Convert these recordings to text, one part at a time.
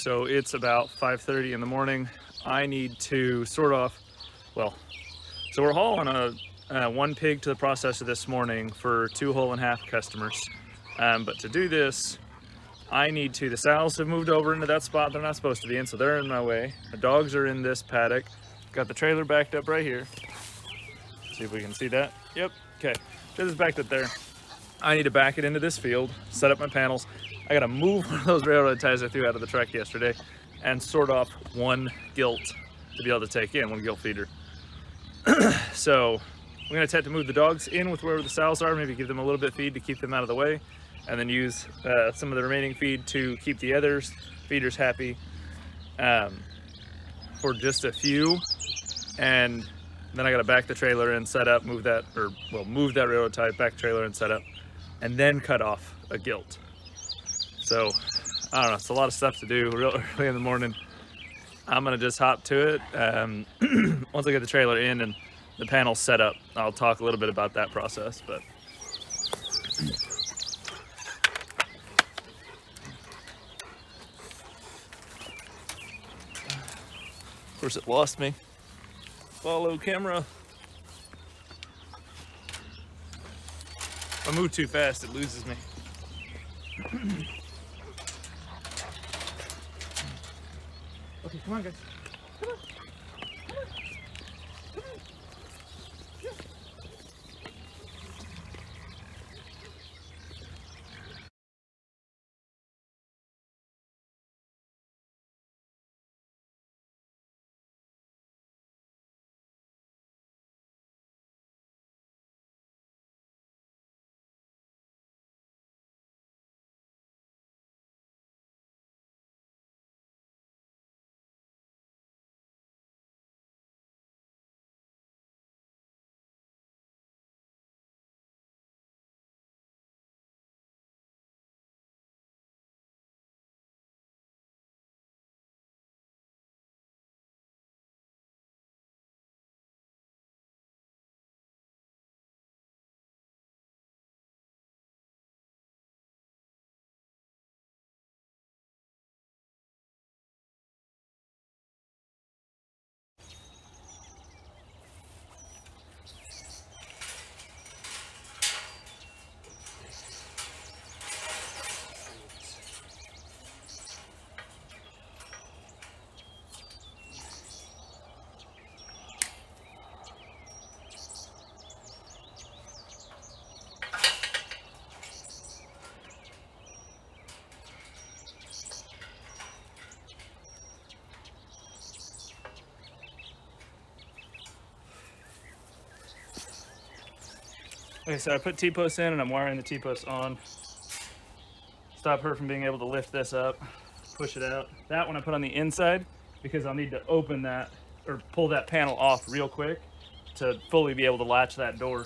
So it's about 5:30 in the morning. I need to sort off, well, so we're hauling one pig to the processor this morning for 2 whole and half customers. But to do this, I need to, the sows have moved over into that spot they're not supposed to be in, so they're in my way. The dogs are in this paddock. Got the trailer backed up right here. See if we can see that. Yep, okay. This is backed up there. I need to back it into this field, set up my panels. I gotta move one of those railroad ties I threw out of the truck yesterday and sort off one gilt to be able to take in, one gilt feeder. So I'm gonna attempt to move the dogs in with wherever the sows are, maybe give them a little bit of feed to keep them out of the way, and then use some of the remaining feed to keep the other feeders happy for just a few. And then I gotta back the trailer and set up, move that railroad tie, back the trailer and set up, and then cut off a gilt. So I don't know, it's a lot of stuff to do real early in the morning. I'm gonna just hop to it. Once I get the trailer in and the panel set up, I'll talk a little bit about that process. But of course it lost me. Follow camera. If I move too fast, it loses me. Okay, come on, guys. Come on. Come on. Come on. Yeah. Okay, so I put T-posts in and I'm wiring the T-posts on. Stop her from being able to lift this up, push it out. That one I put on the inside because I'll need to open that or pull that panel off real quick to fully be able to latch that door.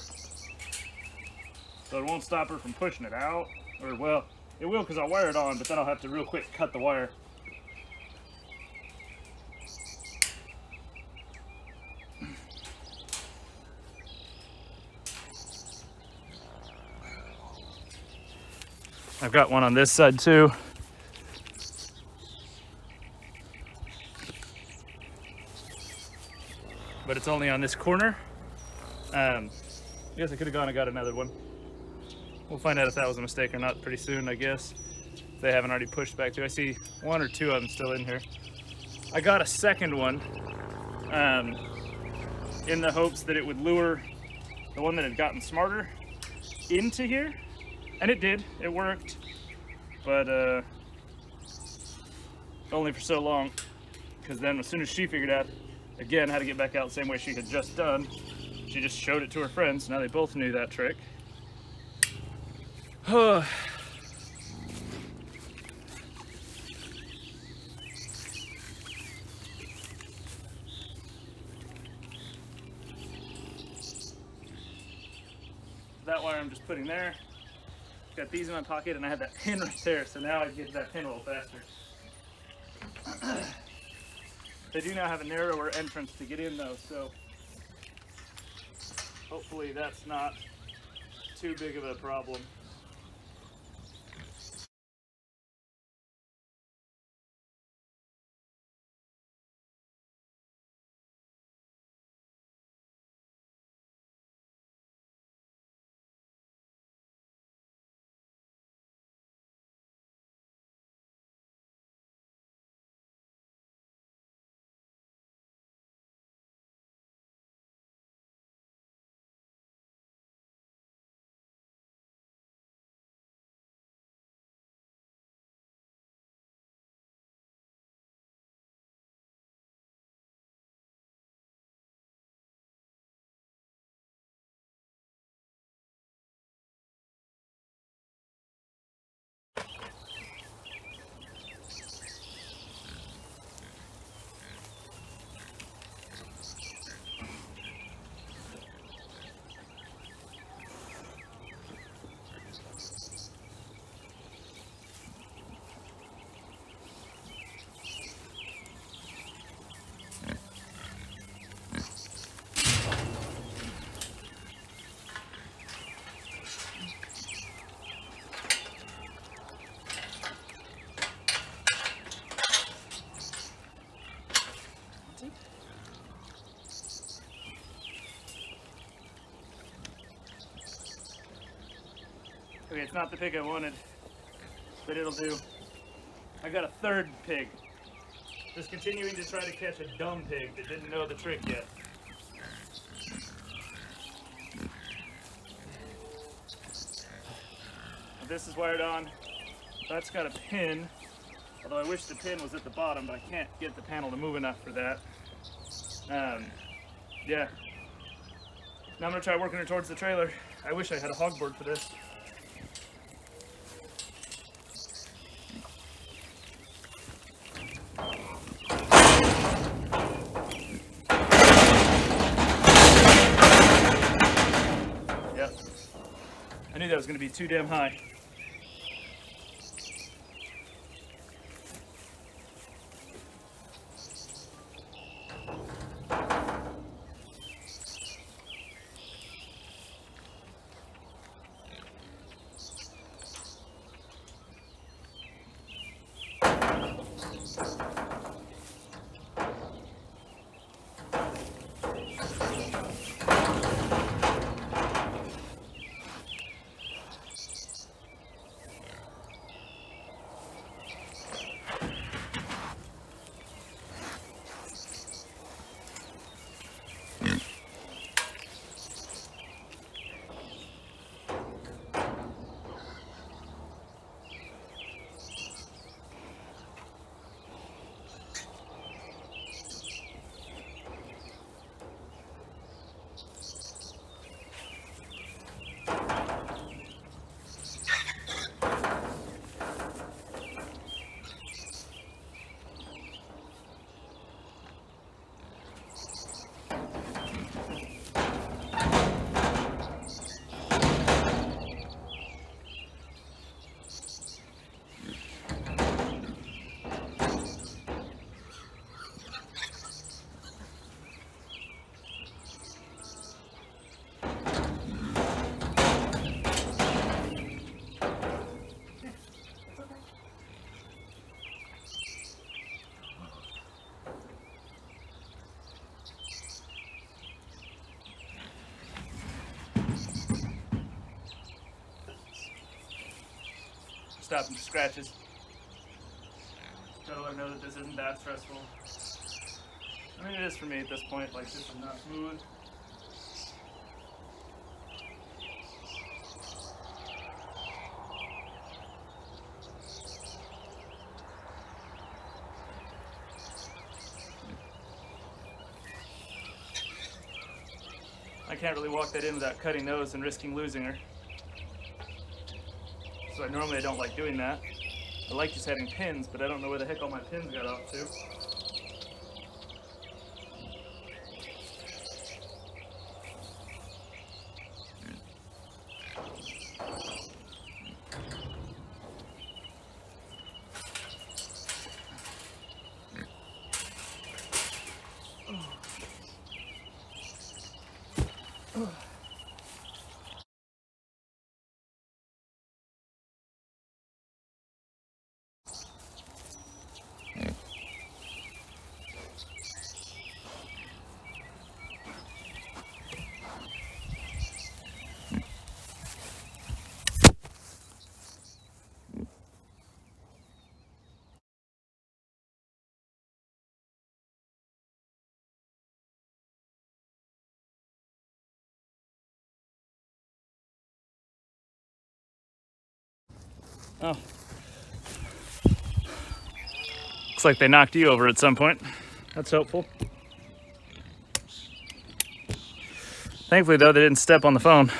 So it won't stop her from pushing it out, or well, it will because I'll wire it on, but then I'll have to real quick cut the wire. I've got one on this side too. But it's only on this corner. I guess I could have gone and got another one. We'll find out if that was a mistake or not pretty soon, I guess. If they haven't already pushed back through. I see one or two of them still in here. I got a second one in the hopes that it would lure the one that had gotten smarter into here. And it did, it worked. But only for so long. Because then as soon as she figured out, again, how to get back out the same way she had just done, she just showed it to her friends. Now they both knew that trick. That wire I'm just putting there. Got these in my pocket and I have that pin right there, so now I can get to that pin a little faster. They do now have a narrower entrance to get in though, so hopefully that's not too big of a problem. it's not the pig I wanted, but it'll do. I got a third pig. Just continuing to try to catch a dumb pig that didn't know the trick yet. This is wired on. That's got a pin, although I wish the pin was at the bottom, but I can't get the panel to move enough for that. Yeah. Now I'm gonna try working her towards the trailer. I wish I had a hog board for this. Yep. I knew that was gonna be too damn high. Stop and scratches. Try to let her know that this isn't that stressful. I mean, it is for me at this point. Like, this is not smooth. I can't really walk that in without cutting those and risking losing her. So normally I don't like doing that. I like just having pins, but I don't know where the heck all my pins got off to. Oh. Looks like they knocked you over at some point. That's helpful. Thankfully, though, they didn't step on the phone.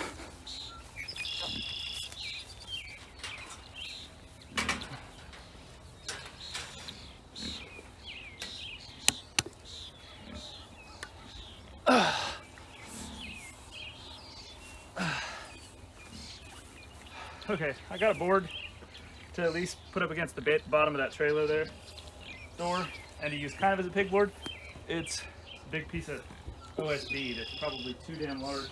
Okay, I got a board to at least put up against the bottom of that trailer there, door, and to use kind of as a pig board. It's a big piece of OSB that's probably too damn large.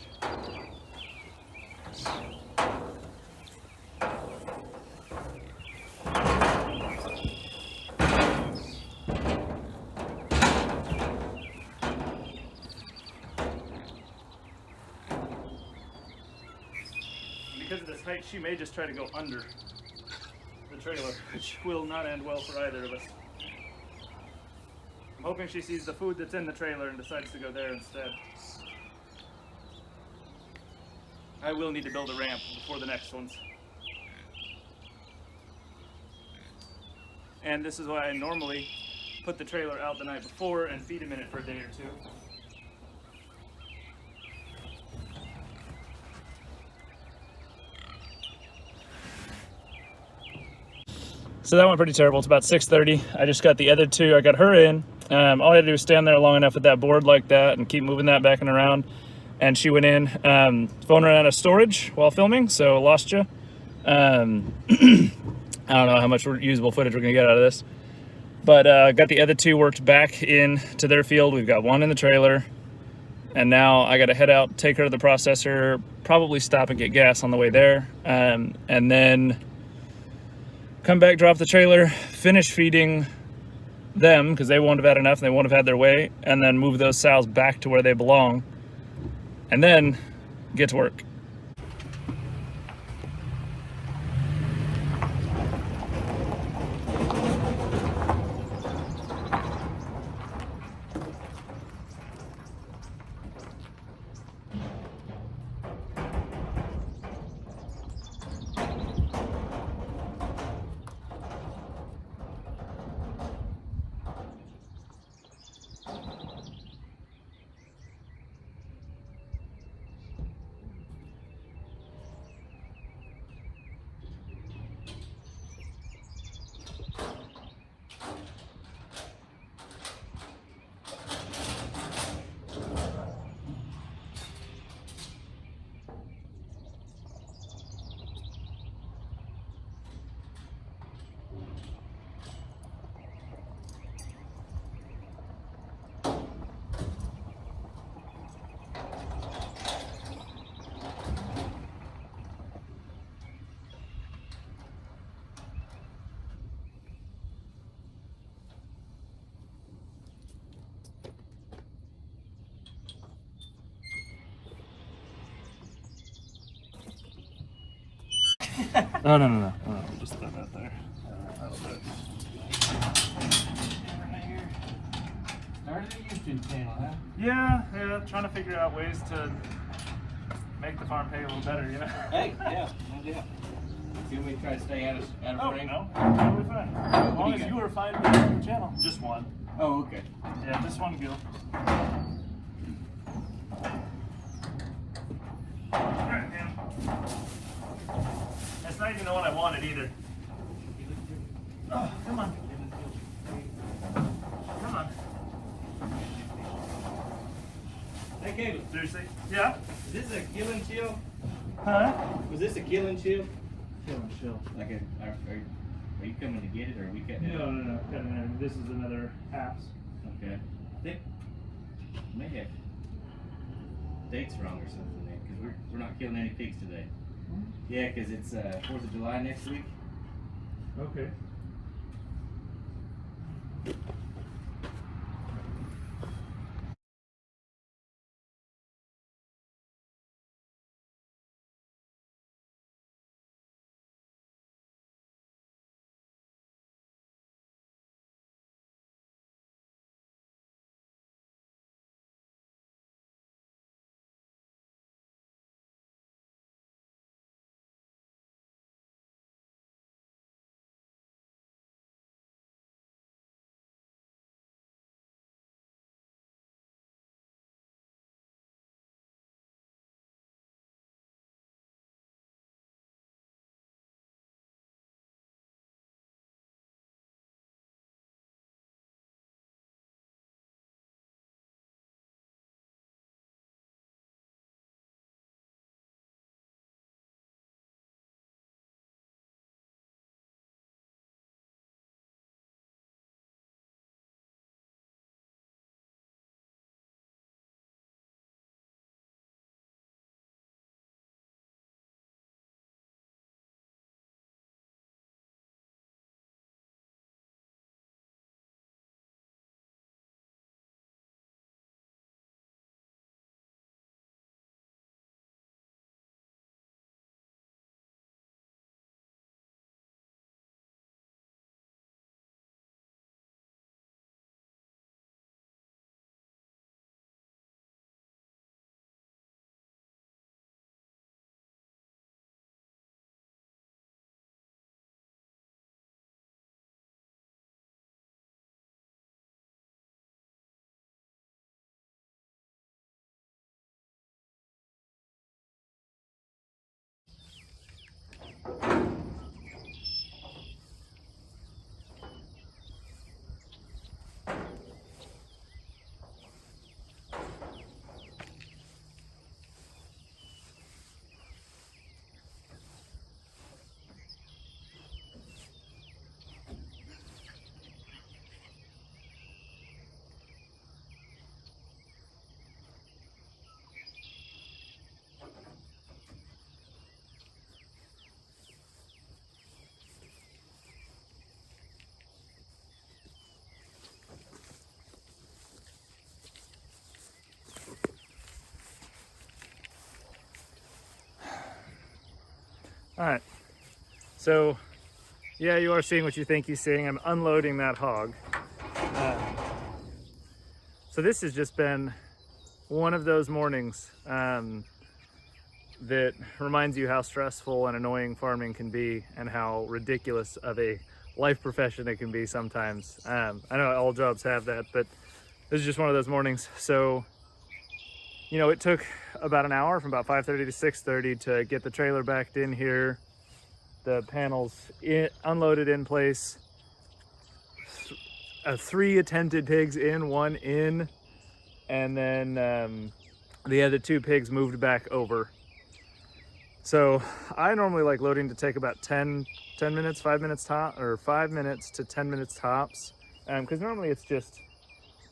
Because of this this height, she may just try to go under the trailer, which will not end well for either of us. I'm hoping she sees the food that's in the trailer and decides to go there instead. I will need to build a ramp before the next ones. And this is why I normally put the trailer out the night before and feed him in it for a day or two. So that went pretty terrible. It's about 6:30. I just got the other two. I got her in. All I had to do was stand there long enough with that board like that and keep moving that back and around. And she went in. Phone ran out of storage while filming, so lost you. I don't know how much usable footage we're gonna get out of this. But got the other two worked back in to their field. We've got one in the trailer. And now I gotta head out, take her to the processor, probably stop and get gas on the way there. And then come back, drop the trailer, finish feeding them because they won't have had enough and they won't have had their way, and then move those sows back to where they belong, and then get to work. No, just throw that there. That'll do it. Started a YouTube channel, huh? Yeah, trying to figure out ways to make the farm pay a little better, you know? Hey, yeah, no doubt. You want me to try to stay out of frame? No, totally fine. As long as you are fine with the channel. Just one. Oh, okay. Yeah, just one gill. Alright, man. That's not even the one I wanted either. Oh, come on. Come on. Hey, Caleb. Seriously? Yeah? Is this a kill and chill? Huh? Was this a kill and chill? Kill and chill. Like are you coming to get it, or are we cutting it? No. Cutting it. This is another apps. Okay. I think may have dates wrong or something, man, because we're not killing any pigs today. Yeah, because it's 4th of July next week. Okay. All right. So, yeah, you are seeing what you think you're seeing. I'm unloading that hog. So this has just been one of those mornings that reminds you how stressful and annoying farming can be and how ridiculous of a life profession it can be sometimes. I know all jobs have that, but this is just one of those mornings. So, you know, it took about an hour from about 5:30 to 6:30 to get the trailer backed in here, the panels unloaded in place, 3 attempted pigs in, 1 in, and then the other 2 pigs moved back over. So I normally like loading to take about 10 minutes, 5 minutes top, or 5 minutes to 10 minutes tops. Because normally it's just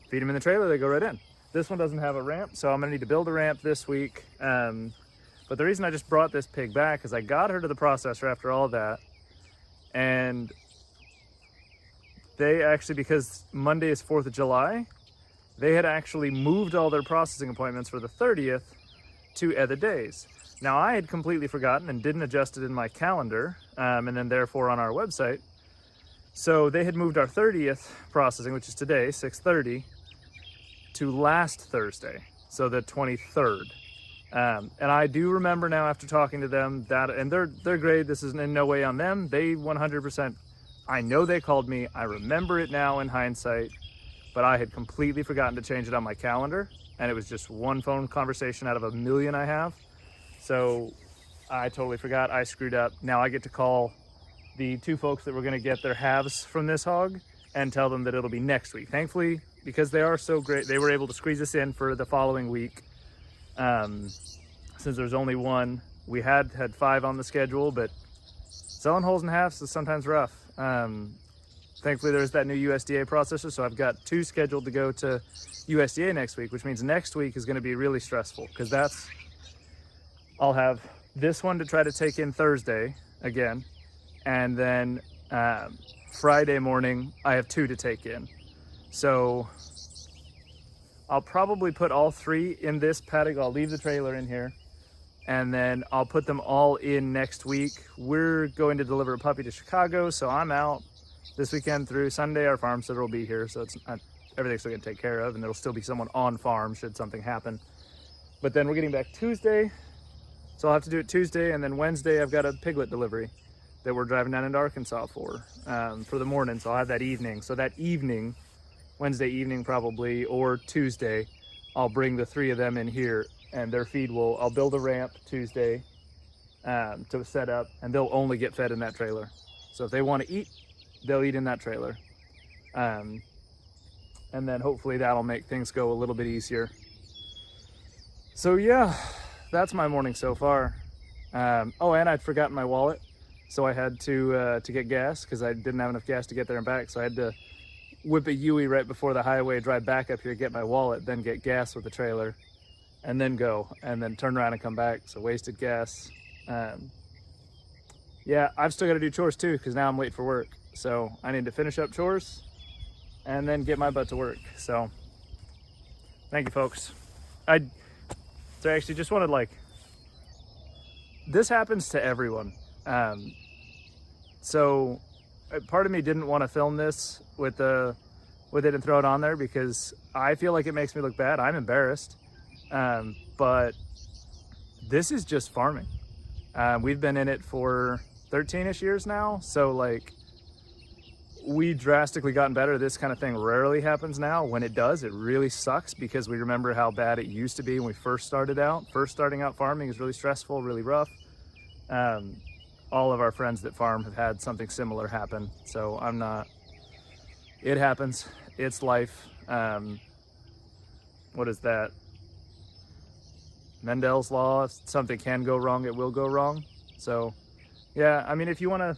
feed them in the trailer, they go right in. This one doesn't have a ramp, so I'm gonna need to build a ramp this week. But the reason I just brought this pig back is I got her to the processor after all that. And they actually, because Monday is 4th of July, they had actually moved all their processing appointments for the 30th to other days. Now I had completely forgotten and didn't adjust it in my calendar, and then therefore on our website. So they had moved our 30th processing, which is today, 6:30, to last Thursday, so the 23rd. And I do remember now after talking to them that, and they're great. This is in no way on them. They 100%. I know they called me. I remember it now in hindsight, but I had completely forgotten to change it on my calendar, and it was just one phone conversation out of a million I have. So I totally forgot. I screwed up. Now I get to call the 2 folks that were going to get their halves from this hog and tell them that it'll be next week. Thankfully, because they are so great, they were able to squeeze us in for the following week. Since there's only 1, we had 5 on the schedule, but selling wholes and halves is sometimes rough. Thankfully, there's that new USDA processor, so I've got 2 scheduled to go to USDA next week, which means next week is going to be really stressful because I'll have this one to try to take in Thursday again, and then Friday morning I have 2 to take in. So I'll probably put all 3 in this paddock. I'll leave the trailer in here, and then I'll put them all in next week. We're going to deliver a puppy to Chicago, so I'm out this weekend through Sunday. Our farm sitter will be here, so it's everything's still gonna take care of, and there'll still be someone on farm should something happen. But then we're getting back Tuesday, so I'll have to do it Tuesday, and then Wednesday I've got a piglet delivery that we're driving down into Arkansas for the morning, so I'll have that evening. So that evening, Wednesday evening probably, or Tuesday, I'll bring the 3 of them in here, and their feed I'll build a ramp Tuesday to set up, and they'll only get fed in that trailer. So if they want to eat, they'll eat in that trailer. And then hopefully that'll make things go a little bit easier. So yeah, that's my morning so far. Oh, and I'd forgotten my wallet, so I had to get gas because I didn't have enough gas to get there and back. So I had to whip a Yui right before the highway, drive back up here, get my wallet, then get gas with the trailer, and then go, and then turn around and come back. So wasted gas. Yeah, I've still got to do chores too because now I'm late for work. So I need to finish up chores and then get my butt to work. So thank you, folks. So I actually just wanted, this happens to everyone. So part of me didn't want to film this with it and throw it on there because I feel like it makes me look bad. I'm embarrassed. But this is just farming. We've been in it for 13-ish years now. So we drastically gotten better. This kind of thing rarely happens now. When it does, it really sucks because we remember how bad it used to be when we first started out. Starting out farming is really stressful, really rough. All of our friends that farm have had something similar happen. So it happens. It's life. What is that? Mendel's law. If something can go wrong, it will go wrong. So yeah, I mean, if you want to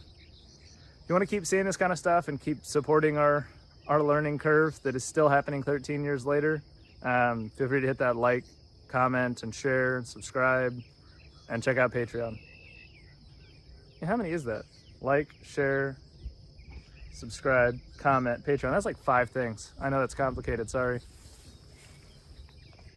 keep seeing this kind of stuff and keep supporting our learning curve that is still happening 13 years later, feel free to hit that like, comment, and share, and subscribe, and check out Patreon. Yeah, how many is that? Like, share, subscribe, comment, Patreon. That's 5 things. I know that's complicated, sorry.